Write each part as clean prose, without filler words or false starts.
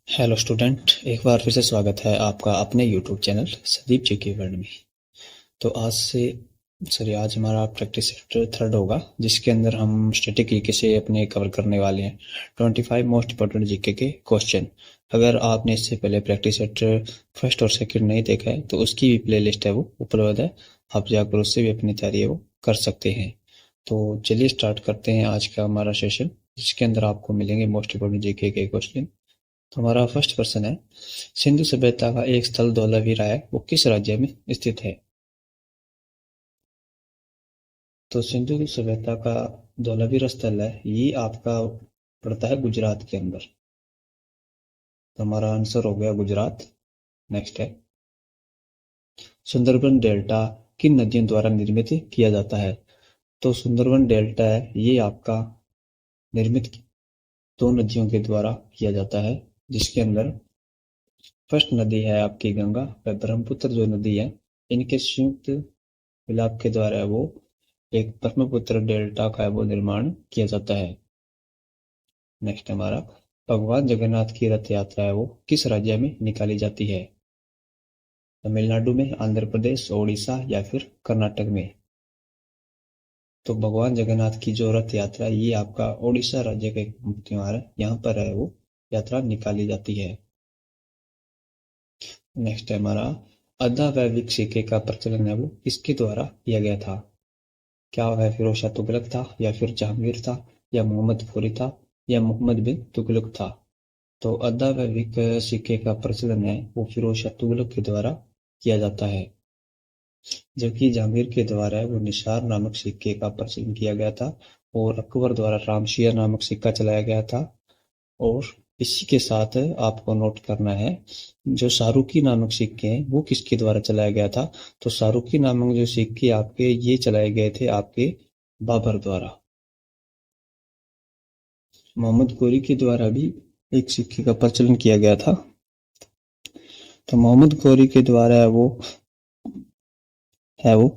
Hello student, एक बार फिर से स्वागत है आपका अपने यूट्यूब चैनल संदीप जी की वर्ल्ड में। तो आज हमारा प्रैक्टिस सेक्टर थर्ड होगा, जिसके अंदर हम स्टैटिक जीके से अपने कवर करने वाले हैं 25 मोस्ट इंपॉर्टेंट जीके के क्वेश्चन। अगर आपने इससे पहले प्रैक्टिस सेक्टर फर्स्ट और सेकंड नहीं देखा है तो उसकी भी प्ले लिस्ट है, वो उपलब्ध है। आप जाकर उससे भी अपनी तैयारी है वो कर सकते हैं। तो चलिए स्टार्ट करते हैं आज का हमारा सेशन, जिसके अंदर आपको मिलेंगे मोस्ट इंपॉर्टेंट जीके के क्वेश्चन। तो हमारा फर्स्ट क्वेश्चन है, सिंधु सभ्यता का एक स्थल धौलावीरा है, वो किस राज्य में स्थित है? तो सिंधु सभ्यता का धौलावीरा स्थल है, ये आपका पड़ता है गुजरात के अंदर। तो हमारा आंसर हो गया गुजरात। नेक्स्ट है, सुंदरबन डेल्टा किन नदियों द्वारा निर्मित किया जाता है? तो सुंदरबन डेल्टा है, ये आपका निर्मित दो नदियों के द्वारा किया जाता है, जिसके अंदर फर्स्ट नदी है आपकी गंगा व ब्रह्मपुत्र जो नदी है, इनके संयुक्त मिलाप के द्वारा वो एक ब्रह्मपुत्र डेल्टा का वो निर्माण किया जाता है। नेक्स्ट हमारा, भगवान जगन्नाथ की रथ यात्रा है वो किस राज्य में निकाली जाती है? तमिलनाडु में, आंध्र प्रदेश, ओडिशा या फिर कर्नाटक में? तो भगवान जगन्नाथ की जो रथ यात्रा है, ये आपका ओडिशा राज्य का एक त्योहार है, यहाँ पर है वो यात्रा निकाली जाती है। नेक्स्ट है हमारा, अर्धवैदिक सिक्के का प्रचलन है वो किसके द्वारा किया गया था? क्या वह फिरोज शाह तुगलक था, या फिर जहांगीर था, या मोहम्मद घोरी था, या मोहम्मद बिन तुगलक था? तो अर्धवैदिक सिक्के का प्रचलन है वो फिरोज शाह तुगलक के द्वारा किया जाता है, जबकि जहांगीर के द्वारा वो निसार नामक सिक्के का प्रचलन किया गया था, और अकबर द्वारा रामसिया नामक सिक्का चलाया गया था। और इसी के साथ आपको नोट करना है, जो शाहरुखी नामक सिक्के हैं वो किसके द्वारा चलाया गया था? तो शाहरुखी नामक जो सिक्के आपके ये चलाए गए थे आपके बाबर द्वारा। मोहम्मद गोरी के द्वारा भी एक सिक्के का प्रचलन किया गया था। तो मोहम्मद गोरी के द्वारा है वो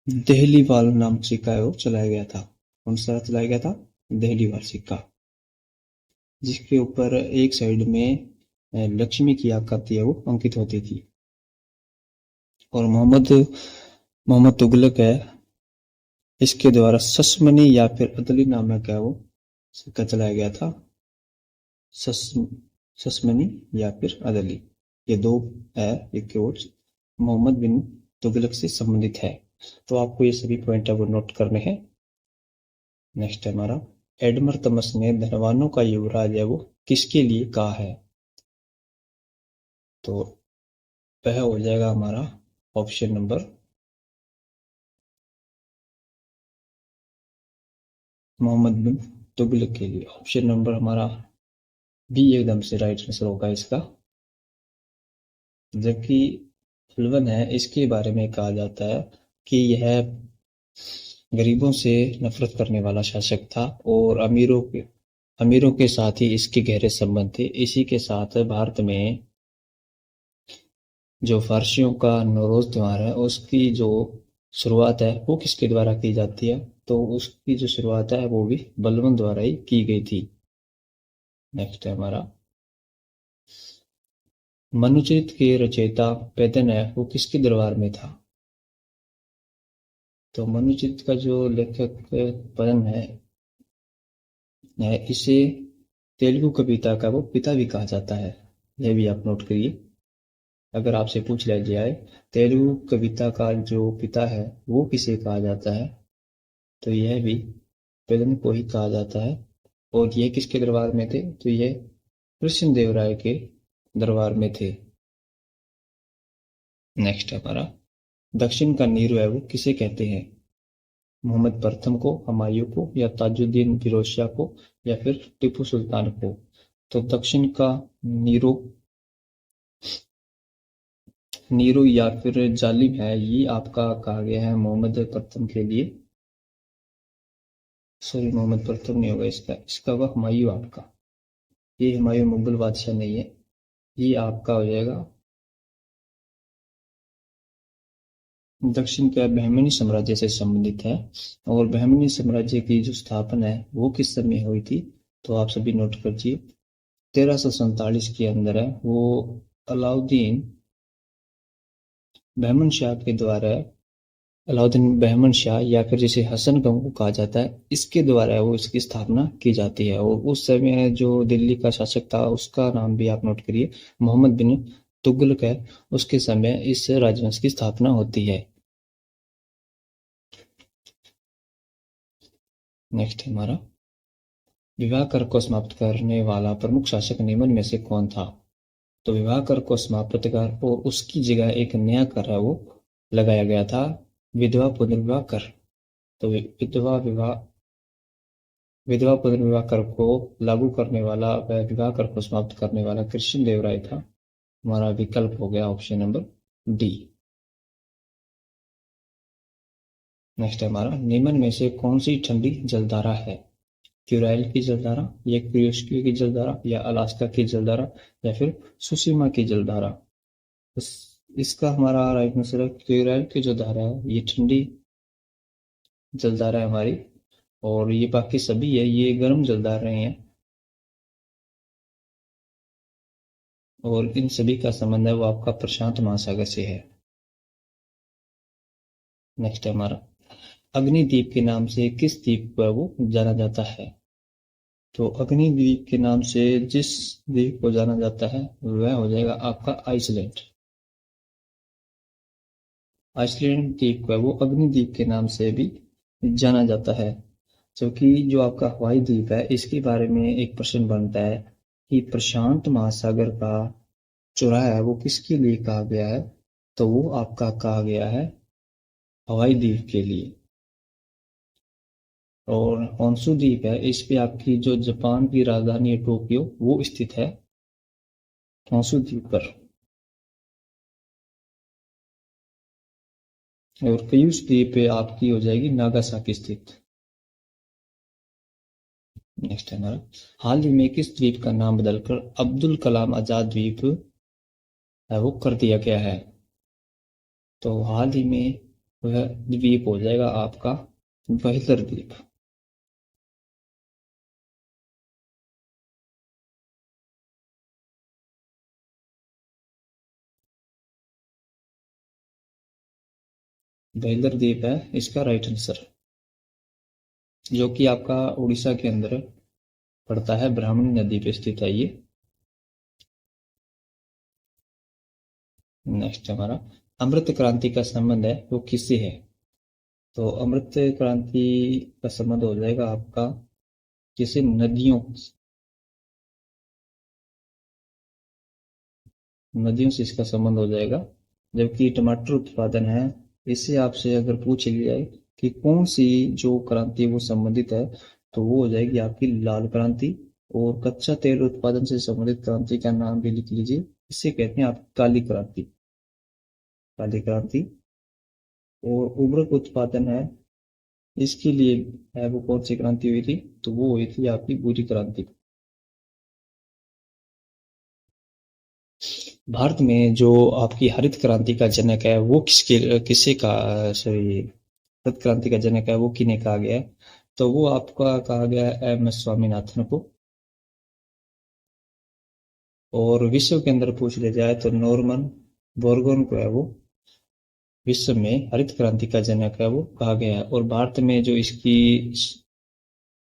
देहलीवाल नामक सिक्का है वो चलाया गया था। कौन सा चलाया गया था? देहलीवाल सिक्का, जिसके ऊपर एक साइड में लक्ष्मी की आकृति है वो अंकित होती थी। और मोहम्मद मोहम्मद तुगलक है, इसके द्वारा सस्मनी या फिर अदली नामक है वो सिक्का चलाया गया था। सस सस्मनी या फिर अदली, ये दो है, एक और मोहम्मद बिन तुगलक से संबंधित है। तो आपको ये सभी पॉइंट है वो नोट करने हैं। नेक्स्ट है हमारा, एडमर तमस ने धनवानों का युवराज है वो किसके लिए कहा है? तो वह हो जाएगा हमारा ऑप्शन नंबर मोहम्मद बिन तुगलक के लिए। ऑप्शन नंबर हमारा बी एकदम से राइट आंसर होगा इसका। जबकि फुलवन है, इसके बारे में कहा जाता है कि यह गरीबों से नफरत करने वाला शासक था, और अमीरों के साथ ही इसके गहरे संबंध थे। इसी के साथ भारत में जो फारसियों का नौरोज त्योहार है उसकी जो शुरुआत है वो किसके द्वारा की जाती है? तो उसकी जो शुरुआत है वो भी बलबन द्वारा ही की गई थी। नेक्स्ट है हमारा, मनुचरित के रचयिता पैदन है वो किसके दरबार में था? तो मनुचरित का जो लेखक पैदन है, इसे तेलुगु कविता का वो पिता भी कहा जाता है। यह भी आप नोट करिए, अगर आपसे पूछ लिया जाए तेलुगु कविता का जो पिता है वो किसे कहा जाता है, तो यह भी पेलन को ही कहा जाता है। और ये किसके दरबार में थे? तो ये कृष्णदेवराय के दरबार में थे। नेक्स्ट हमारा, दक्षिण का नीरो है वो किसे कहते हैं? मोहम्मद प्रथम को, हुमायूं को, या ताजुद्दीन फिरोज शाह को, या फिर टीपू सुल्तान को? तो दक्षिण का नीरो नीरो या फिर जालिम है, ये आपका कहा गया है मोहम्मद प्रथम के लिए। सॉरी, मोहम्मद प्रथम नहीं होगा इसका हुआ हुमायूं आपका। ये हुमायूं मुगल बादशाह नहीं है, ये आपका हो जाएगा दक्षिण का बहमनी साम्राज्य से संबंधित है। और बहमनी साम्राज्य की जो स्थापना है वो किस समय हुई थी? तो आप सभी नोट कर लीजिए, 1347 के अंदर है, वो अलाउद्दीन बहमन शाह के द्वारा, अलाउद्दीन बहमन शाह या फिर जिसे हसन गंग को कहा जाता है, इसके द्वारा वो इसकी स्थापना की जाती है। और उस समय जो दिल्ली का शासक था उसका नाम भी आप नोट करिए, मोहम्मद बिन तुगलक है। उसके समय इस राजवंश की स्थापना होती है। नेक्स्ट है हमारा, विवाह कर को समाप्त करने वाला प्रमुख शासक निम्न में से कौन था? तो विवाह कर को समाप्त कर और उसकी जगह एक नया कर है वो लगाया गया था, विधवा पुनर्विवाह कर। तो विधवा पुनर्विवाह कर को लागू करने वाला व विवाह कर को समाप्त करने वाला कृष्ण देव राय था। हमारा विकल्प हो गया ऑप्शन नंबर डी। नेक्स्ट है हमारा, निम्न में से कौन सी ठंडी जलधारा है? क्यूराइल की जलधारा, या क्रियोस्की की जलधारा, या अलास्का की जलधारा, या फिर सुसीमा की जलधारा? इसका हमारा राइट आंसर है क्यूराइल की जो धारा है, ये ठंडी जलधारा है हमारी। और ये बाकी सभी है ये गर्म जलधाराएं हैं, और इन सभी का संबंध है वो आपका प्रशांत महासागर से है। नेक्स्ट है हमारा, अग्निद्वीप के नाम से किस द्वीप पर वो जाना जाता है? तो अग्निद्वीप के नाम से जिस द्वीप को जाना जाता है वह हो जाएगा आपका आइसलैंड। आइसलैंड द्वीप को वो अग्निद्वीप के नाम से भी जाना जाता है। जबकि जो आपका हवाई द्वीप है इसके बारे में एक प्रश्न बनता है कि प्रशांत महासागर का चौराहा है वो किसके लिए कहा गया है? तो वो आपका कहा गया है हवाई द्वीप के लिए। और होन्शु द्वीप है, इस पे आपकी जो जापान की राजधानी है टोक्यो वो स्थित है होन्शु द्वीप पर। और क्यूश द्वीप पे आपकी हो जाएगी नागासाकी स्थित। नेक्स्ट है हमारा, हाल ही में किस द्वीप का नाम बदलकर अब्दुल कलाम आजाद द्वीप है वो कर दिया गया है? तो हाल ही में वह द्वीप हो जाएगा आपका बहितर द्वीप। बहितर द्वीप है इसका राइट आंसर, जो कि आपका उड़ीसा के अंदर पड़ता है, ब्राह्मणी नदी पे स्थित है ये। नेक्स्ट हमारा, अमृत क्रांति का संबंध है वो किससे है? तो अमृत क्रांति का संबंध हो जाएगा आपका किसी नदियों से इसका संबंध हो जाएगा। जबकि टमाटर उत्पादन है, इससे आपसे अगर पूछ लिया जाए कि कौन सी जो क्रांति वो संबंधित है, तो वो हो जाएगी आपकी लाल क्रांति। और कच्चा तेल उत्पादन से संबंधित क्रांति का नाम भी लिख लीजिए, इसे कहते हैं आप काली क्रांति। काली क्रांति। और उर्वरक उत्पादन है, इसके लिए है वो कौन सी क्रांति हुई थी? तो वो हुई थी आपकी भूरी क्रांति। भारत में जो आपकी हरित क्रांति का जनक है वो किसे का सॉरी हरित क्रांति का जनक है वो किन्हें कहा गया है? तो वो आपका कहा गया है एम एस स्वामीनाथन को। और विश्व के अंदर पूछ लिया जाए तो नॉर्मन बोरगोन को है वो विश्व में हरित क्रांति का जनक है वो कहा गया है। और भारत में जो इसकी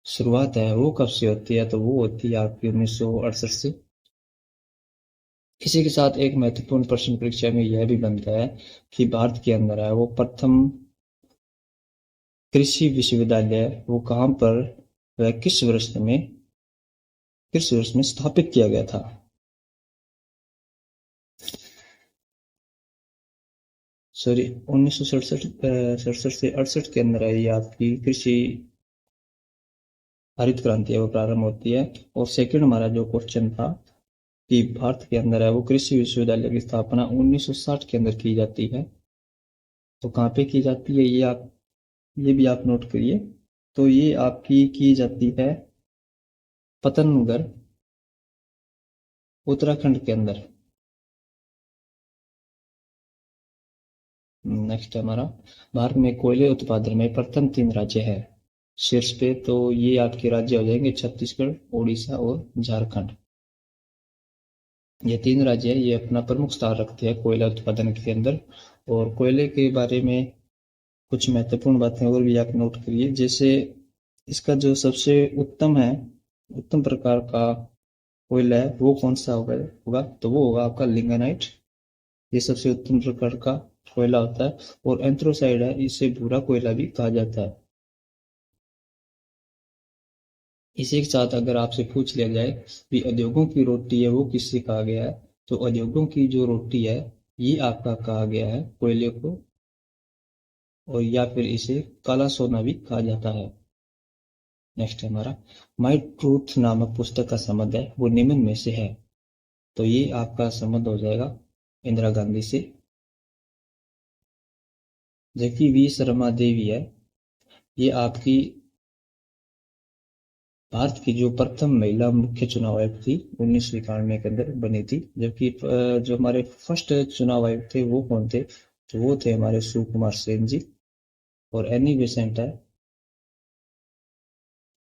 शुरुआत है वो कब से होती है? तो वो होती है आपकी 1968 से। इसी के साथ एक महत्वपूर्ण प्रश्न परीक्षा में यह भी बनता है कि भारत के अंदर है वो प्रथम कृषि विश्वविद्यालय वो कहाँ पर वह किस वर्ष में स्थापित किया गया था? सॉरी, 1967 से 68 के अंदर है ये आपकी कृषि हरित क्रांति है वो प्रारंभ होती है। और सेकंड हमारा जो क्वेश्चन था कि भारत के अंदर है वो कृषि विश्वविद्यालय की स्थापना 1960 के अंदर की जाती है। तो कहाँ पे की जाती है ये भी आप नोट करिए। तो ये आपकी की जाती है पतनगढ़, उत्तराखंड के अंदर। नेक्स्ट हमारा, भारत में कोयले उत्पादन में प्रथम 3 राज्य है शीर्ष पे। तो ये आपके राज्य हो जाएंगे छत्तीसगढ़, उड़ीसा और झारखंड। ये 3 राज्य है, ये अपना प्रमुख स्थान रखते हैं कोयला उत्पादन के अंदर। और कोयले के बारे में कुछ महत्वपूर्ण बातें और भी आप नोट करिए, जैसे इसका जो सबसे उत्तम है, उत्तम प्रकार का कोयला है, वो कौन सा होगा तो वो होगा आपका लिंगानाइट। ये सबसे उत्तम प्रकार का कोयला होता है। और एंथ्रोसाइड है, इसे भूरा कोयला भी कहा जाता है। इसी के साथ अगर आपसे पूछ लिया जाए कि उद्योगों की रोटी है वो किससे कहा गया है, तो उद्योगों की जो रोटी है ये आपका कहा गया है कोयले को। और या फिर इसे काला सोना भी कहा जाता है। नेक्स्ट है हमारा, माई ट्रूथ नामक पुस्तक का संबंध है वो निम्न में से है। तो ये आपका संबंध हो जाएगा इंदिरा गांधी से। जबकि वी शर्मा देवी है, ये आपकी भारत की जो प्रथम महिला मुख्य चुनाव आयुक्त थी 1991 के अंदर बनी थी। जबकि जो हमारे फर्स्ट चुनाव आयुक्त थे वो कौन थे, तो वो थे हमारे सुकुमार सेन जी। और एनी बेसेंट है,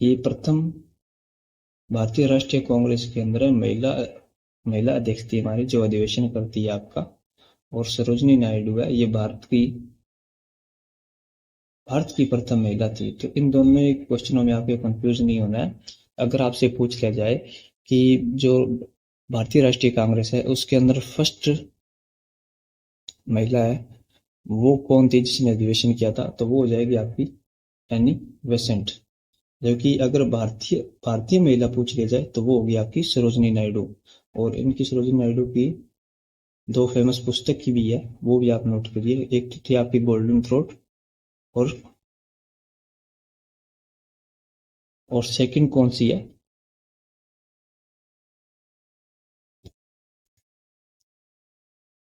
ये प्रथम भारतीय राष्ट्रीय कांग्रेस के अंदर महिला महिला अध्यक्ष थी हमारी, जो अधिवेशन करती है आपका। और सरोजनी नायडू है, ये भारत की प्रथम महिला थी। तो इन दोनों क्वेश्चनों में आपको कंफ्यूज नहीं होना है। अगर आपसे पूछ लिया जाए कि जो भारतीय राष्ट्रीय कांग्रेस है उसके अंदर फर्स्ट महिला है वो कौन थी जिसने अधिवेशन किया था, तो वो हो जाएगी आपकी एनी बेसेंट। जबकि अगर भारतीय भारतीय महिला पूछ लिया जाए तो वो होगी आपकी सरोजनी नायडू। और इनकी सरोजनी नायडू की दो फेमस पुस्तक की भी है, वो भी आप नोट करिए। एक तो थी आपकी गोल्डन थ्रोट, और सेकंड कौन सी है,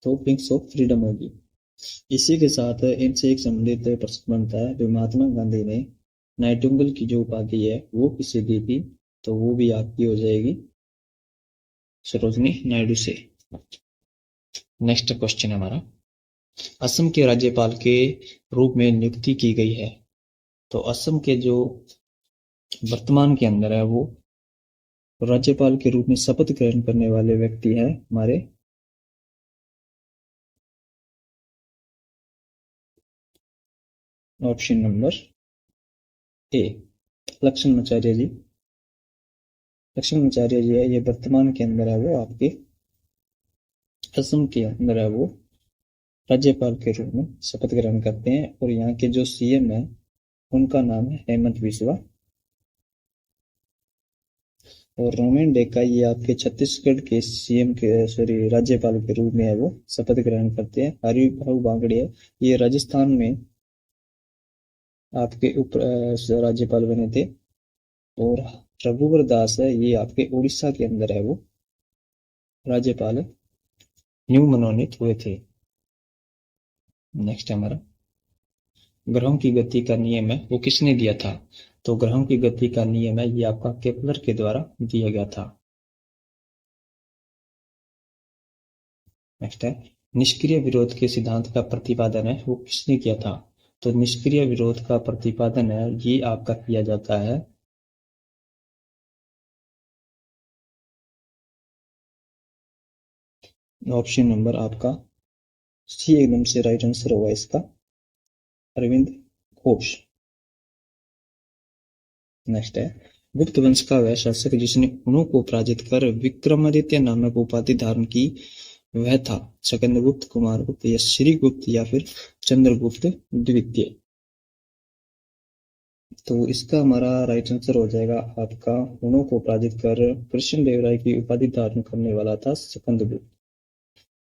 तो पिंक्स ऑफ फ्रीडम होगी। इसी के साथ इनसे एक संबंधित प्रश्न बनता है, जो महात्मा गांधी ने नाइटिंगेल की जो उपाधि है वो किसे दी थी, तो वो भी आपकी हो जाएगी सरोजनी नायडू से। नेक्स्ट क्वेश्चन हमारा, असम के राज्यपाल के रूप में नियुक्ति की गई है। तो असम के जो वर्तमान के अंदर है वो राज्यपाल के रूप में शपथ ग्रहण करने वाले व्यक्ति हैं हमारे ऑप्शन नंबर ए, लक्ष्मणाचार्य जी। लक्ष्मणाचार्य जी है, ये वर्तमान के अंदर है वो आपके असम के अंदर है वो राज्यपाल के रूप में शपथ ग्रहण करते हैं। और यहाँ के जो सीएम है उनका नाम है हेमंत बिस्वा। और रोमेन डेका, ये आपके छत्तीसगढ़ के सीएम के सॉरी राज्यपाल के रूप में है वो शपथ ग्रहण करते हैं। हरिभाऊ बागड़िया, ये राजस्थान में आपके उप राज्यपाल बने थे। और रघुवर दास है, ये आपके उड़ीसा के अंदर है वो राज्यपाल न्यू मनोनीत हुए थे। नेक्स्ट हमारा, ग्रहों की गति का नियम है वो किसने दिया था, तो ग्रहों की गति का नियम है ये आपका केपलर के द्वारा दिया गया था। नेक्स्ट है, निष्क्रिय विरोध के सिद्धांत का प्रतिपादन है वो किसने किया था, तो निष्क्रिय विरोध का प्रतिपादन है ये आपका किया जाता है ऑप्शन नंबर आपका सी एकदम से राइट आंसर होगा इसका, अरविंद घोष। नेक्स्ट है, गुप्त वंश का वह शासक जिसने हुणों को पराजित कर विक्रमादित्य नामक उपाधि धारण की वह था स्कंदगुप्त, कुमारगुप्त या श्रीगुप्त या फिर चंद्रगुप्त द्वितीय। तो इसका हमारा राइट आंसर हो जाएगा आपका हुणों को पराजित कर कृष्णदेवराय की उपाधि धारण करने वाला था स्कंदगुप्त।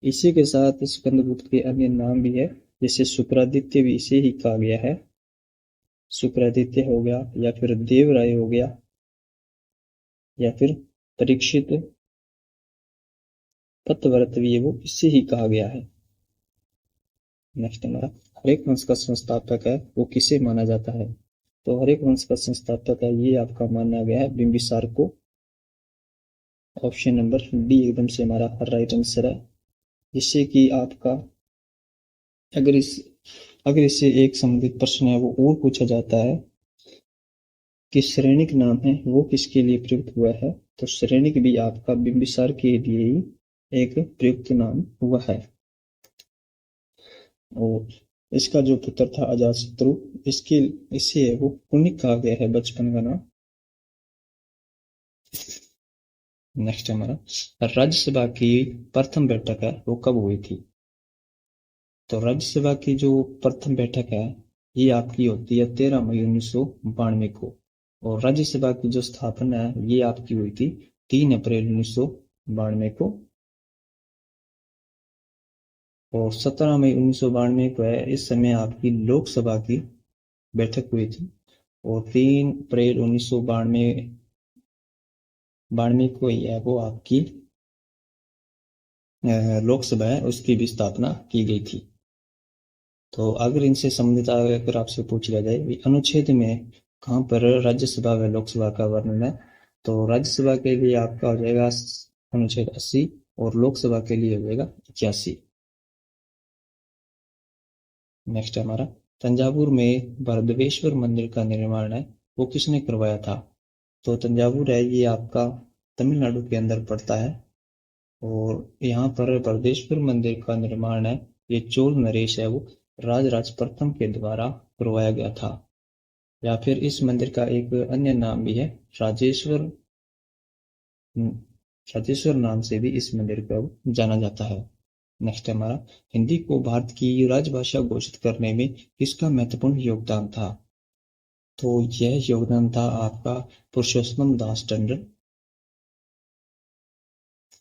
इसी के साथ स्कंदगुप्त के अन्य नाम भी है, जैसे शुक्रादित्य भी इसे ही कहा गया है। शुक्रादित्य हो गया, या फिर देवराय हो गया, या फिर परीक्षित पतव्रत भी है वो इससे ही कहा गया है। नेक्स्ट हमारा, हरेक वंश का संस्थापक है वो किसे माना जाता है, तो हरेक वंश का संस्थापक है ये आपका माना गया है बिंबिसार को। ऑप्शन नंबर डी एकदम से हमारा राइट आंसर है। जिससे कि आपका अगर इस अगर इससे एक संबंधित प्रश्न है वो और पूछा जाता है कि श्रेणिक नाम है वो किसके लिए प्रयुक्त हुआ है, तो श्रेणिक भी आपका बिंबिसार के लिए ही एक प्रयुक्त नाम हुआ है। और इसका जो पुत्र था अजातशत्रु, इसे वो पुनिक कहा गया है बचपन का नाम। नेक्स्ट हमारा, राज्यसभा की प्रथम बैठक है वो कब हुई थी? तो राज्यसभा की जो प्रथम बैठक है ये आपकी होती है 13 मई 1992 को। और राज्यसभा की जो स्थापना है ये आपकी हुई थी 3 अप्रैल 1992 को। और 17 मई 1992 को है इस समय आपकी लोकसभा की बैठक हुई थी। और 3 अप्रैल 1992 को ही है वो आपकी लोकसभा है उसकी भी स्थापना की गई थी। तो अगर इनसे संबंधित अगर आपसे पूछ लिया जाए अनुच्छेद में कहाँ पर राज्यसभा व लोकसभा का वर्णन है, तो राज्यसभा के लिए आपका हो जाएगा अनुच्छेद 80 और लोकसभा के लिए हो जाएगा 81। नेक्स्ट हमारा, तंजावुर में बृहदेश्वर मंदिर का निर्माण है वो किसने करवाया था? तो तंजावुर है ये आपका तमिलनाडु के अंदर पड़ता है। और यहाँ पर बृहदेश्वर मंदिर का निर्माण है ये चोल नरेश है वो राजराज प्रथम के द्वारा करवाया गया था। या फिर इस मंदिर का एक अन्य नाम भी है राजेश्वर। राजेश्वर नाम से भी इस मंदिर को जाना जाता है। नेक्स्ट हमारा, हिंदी को भारत की राजभाषा घोषित करने में किसका महत्वपूर्ण योगदान था? तो यह योगदान था आपका पुरुषोत्तम Das Tandon.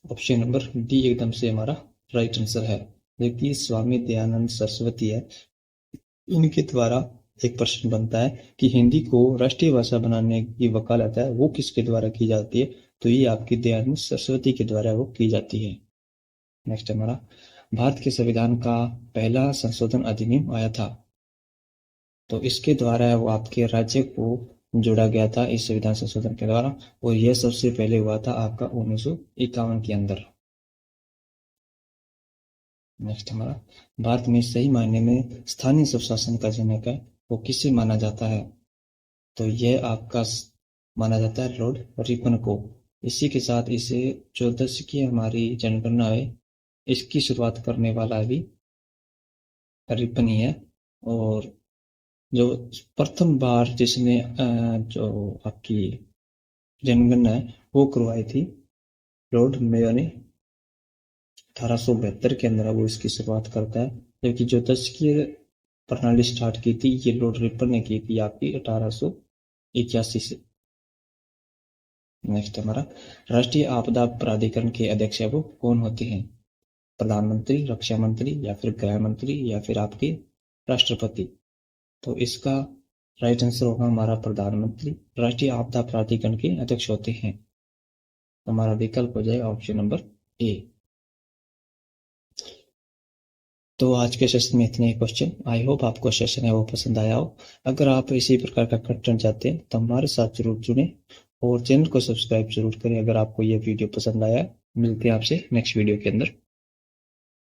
Option number D एकदम से हमारा राइट आंसर है। जबकि स्वामी दयानंद सरस्वती है इनके द्वारा एक प्रश्न बनता है कि हिंदी को राष्ट्रीय भाषा बनाने की वकालत है वो किसके द्वारा की जाती है? तो ये आपकी दयानंद सरस्वती के द्वारा वो की जाती है। नेक्स्ट हमारा, भारत के संविधान का पहला संशोधन अधिनियम आया था। तो इसके द्वारा वो आपके राज्य को जोड़ा गया था इस संविधान संशोधन के द्वारा। और यह सबसे पहले हुआ था आपका 1951 के अंदर। नेक्स्ट हमारा, भारत में सही मायने में स्थानीय स्वशासन का जनक है वो किसे माना जाता है? तो यह आपका माना जाता है लॉर्ड रिपन को। इसी के साथ इसे जो 10 की हमारी जनगणना है इसकी शुरुआत करने वाला भी रिपन ही है। और जो प्रथम बार जिसने जो आपकी जनगणना है वो करवाई थी लॉर्ड मेयो ने 1872 के अंदर वो इसकी शुरुआत करता है। जबकि जो 10 की प्रणाली स्टार्ट की थी ये लॉर्ड रिपन ने की थी आपकी 1881 से। नेक्स्ट हमारा, राष्ट्रीय आपदा प्राधिकरण के अध्यक्ष है वो कौन होते हैं? प्रधानमंत्री, रक्षा मंत्री या फिर गृह मंत्री या फिर आपके राष्ट्रपति? तो इसका राइट आंसर होगा हमारा प्रधानमंत्री राष्ट्रीय आपदा प्राधिकरण के अध्यक्ष होते हैं। हमारा विकल्प हो जाएगा ऑप्शन नंबर ए। तो आज के सेशन में इतने क्वेश्चन। आई होप आपको सेशन है वो पसंद आया हो। अगर आप इसी प्रकार का कंटेंट चाहते हैं तो हमारे साथ जरूर जुड़ें और चैनल को सब्सक्राइब जरूर करें अगर आपको यह वीडियो पसंद आया। मिलते हैं आपसे नेक्स्ट वीडियो के अंदर।